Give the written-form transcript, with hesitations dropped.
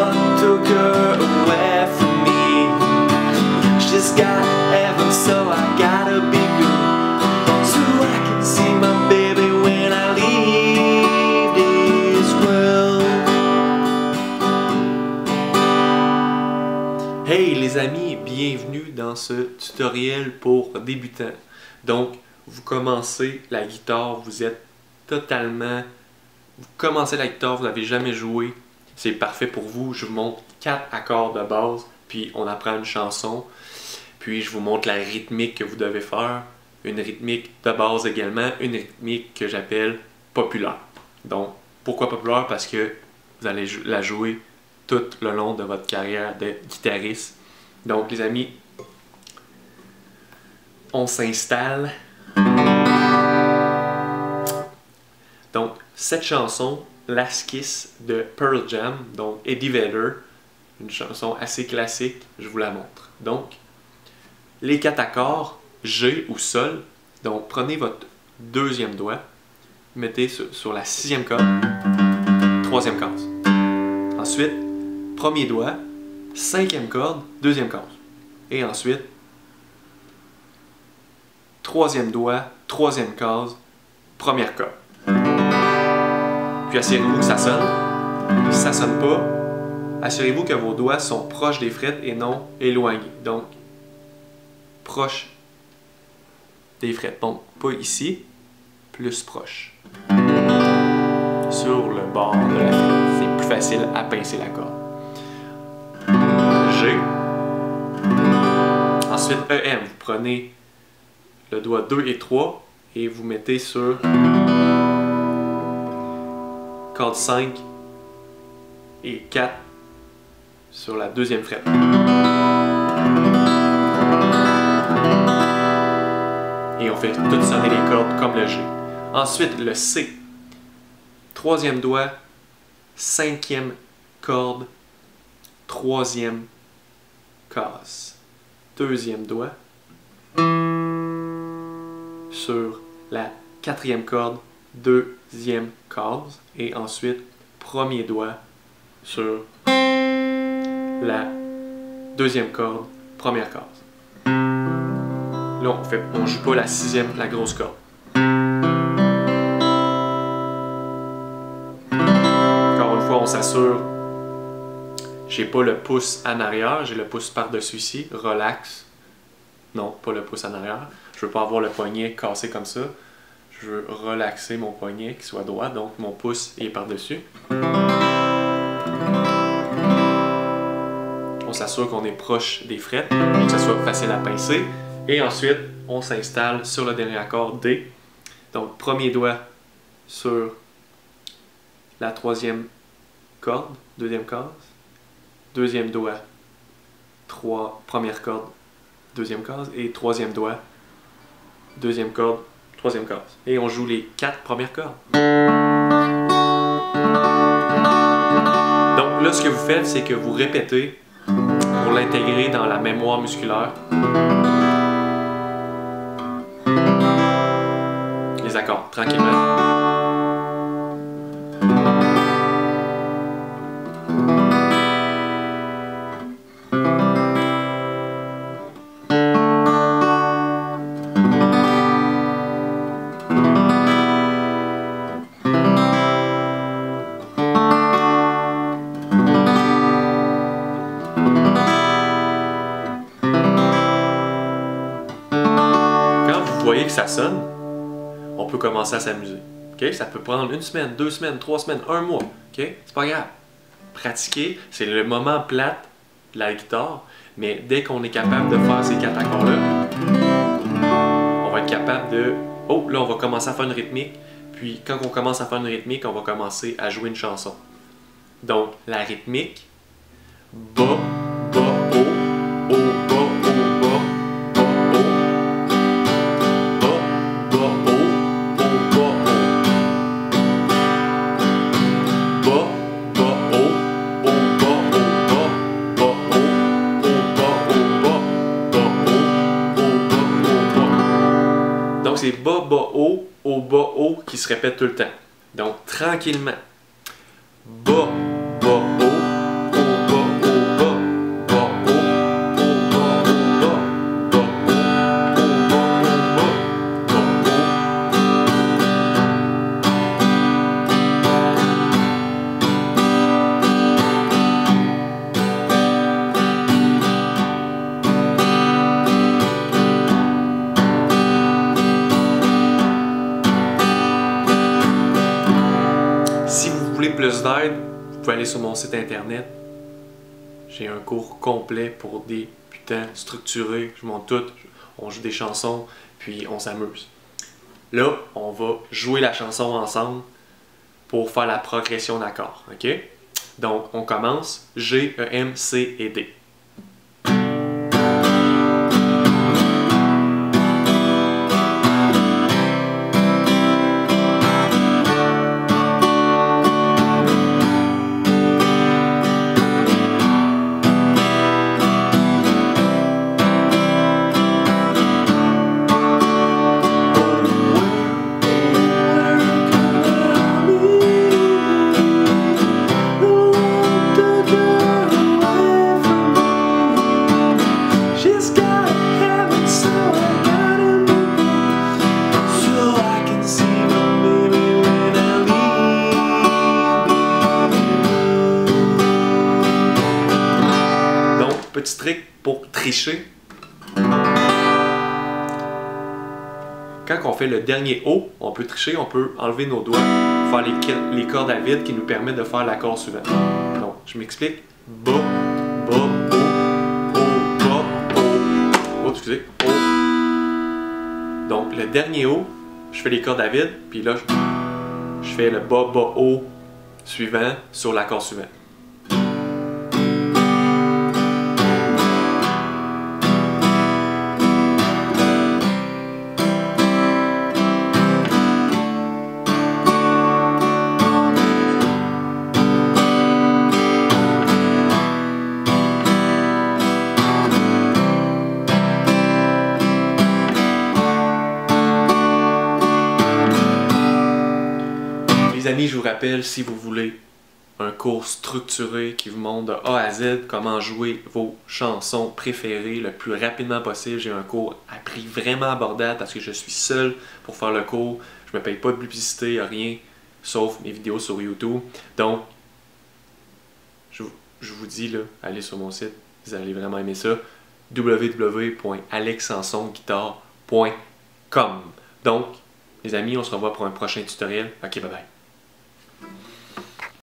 what took her away from me. She's got heaven, so I gotta be good, so I can see my baby when I leave this world. Hey les amis, bienvenue dans ce tutoriel pour débutants. Donc, vous commencez la guitare, vous êtes totalement... Vous commencez la guitare, vous n'avez jamais joué, c'est parfait pour vous. Je vous montre 4 accords de base, puis on apprend une chanson. Puis je vous montre la rythmique que vous devez faire, une rythmique de base également, une rythmique que j'appelle populaire. Donc, pourquoi populaire? Parce que vous allez la jouer tout le long de votre carrière de guitariste. Donc les amis, on s'installe. Donc, cette chanson, Last Kiss de Pearl Jam, donc Eddie Vedder, une chanson assez classique, je vous la montre. Donc, les 4 accords, G ou Sol, donc prenez votre deuxième doigt, mettez sur la 6e corde, 3e case. Ensuite, premier doigt, 5e corde, 2e case. Et ensuite, 3e doigt, 3e case, première corde. Puis assurez-vous que ça sonne. Si ça sonne pas, assurez-vous que vos doigts sont proches des frettes et non éloignés. Donc, proche des frettes. Donc, pas ici, plus proche. Sur le bord de la frette. C'est plus facile à pincer la corde. G. Ensuite, EM. Vous prenez le doigt 2 et 3 et vous mettez sur corde 5 et 4 sur la 2e frette. Et on fait toutes sonner les cordes comme le G. Ensuite, le C. 3e doigt, 5e corde, 3e case. 2e doigt sur la 4e corde, 2e case. Et ensuite, premier doigt sur la 2e corde, première case. Là, on joue pas la 6e, la grosse corde. Encore une fois, on s'assure. J'ai pas le pouce en arrière, j'ai le pouce par-dessus ici. Relax. Non, pas le pouce en arrière. Je veux pas avoir le poignet cassé comme ça. Je veux relaxer mon poignet, qu'il soit droit, donc mon pouce est par-dessus. On s'assure qu'on est proche des frettes, pour que ça soit facile à pincer. Et ensuite, on s'installe sur le dernier accord D. Donc, premier doigt sur la 3e corde, 2e case. 2e doigt, première corde, 2e case. Et 3e doigt, 2e corde, 3e case. Et on joue les 4 premières cordes. Donc là, ce que vous faites, c'est que vous répétez pour l'intégrer dans la mémoire musculaire. Les accords, tranquillement. Vous voyez que ça sonne, on peut commencer à s'amuser. Okay? Ça peut prendre 1 semaine, 2 semaines, 3 semaines, 1 mois. Okay? C'est pas grave. Pratiquer, c'est le moment plate de la guitare, mais dès qu'on est capable de faire ces 4 accords-là, on va être capable de... Oh, là, on va commencer à faire une rythmique. Puis, quand on commence à faire une rythmique, on va commencer à jouer une chanson. Donc, la rythmique, bas, bas, haut, haut, bas, haut, bas. Donc c'est bas, bas, haut, haut qui se répète tout le temps. Donc tranquillement. Bas, bas, haut, pouvez aller sur mon site internet. J'ai un cours complet pour débutants, structuré. Je monte tout. On joue des chansons, puis on s'amuse. Là, on va jouer la chanson ensemble pour faire la progression d'accords. OK? Donc, on commence G, E, M, C et D. Petit trick pour tricher. Quand on fait le dernier O, on peut tricher, on peut enlever nos doigts, faire les cordes à vide qui nous permettent de faire l'accord suivant. Donc, je m'explique. Bas, bas, O, bas, O. Oh, excusez. O. Donc, le dernier O, je fais les cordes à vide, puis là, je fais le bas, bas, O suivant sur l'accord suivant. Les amis, je vous rappelle, si vous voulez un cours structuré qui vous montre de A à Z comment jouer vos chansons préférées le plus rapidement possible, j'ai un cours à prix vraiment abordable parce que je suis seul pour faire le cours. Je ne me paye pas de publicité, rien, sauf mes vidéos sur YouTube. Donc, je vous dis, là, allez sur mon site, vous allez vraiment aimer ça, www.alexsansonguitare.com. Donc, les amis, on se revoit pour un prochain tutoriel. Ok, bye bye.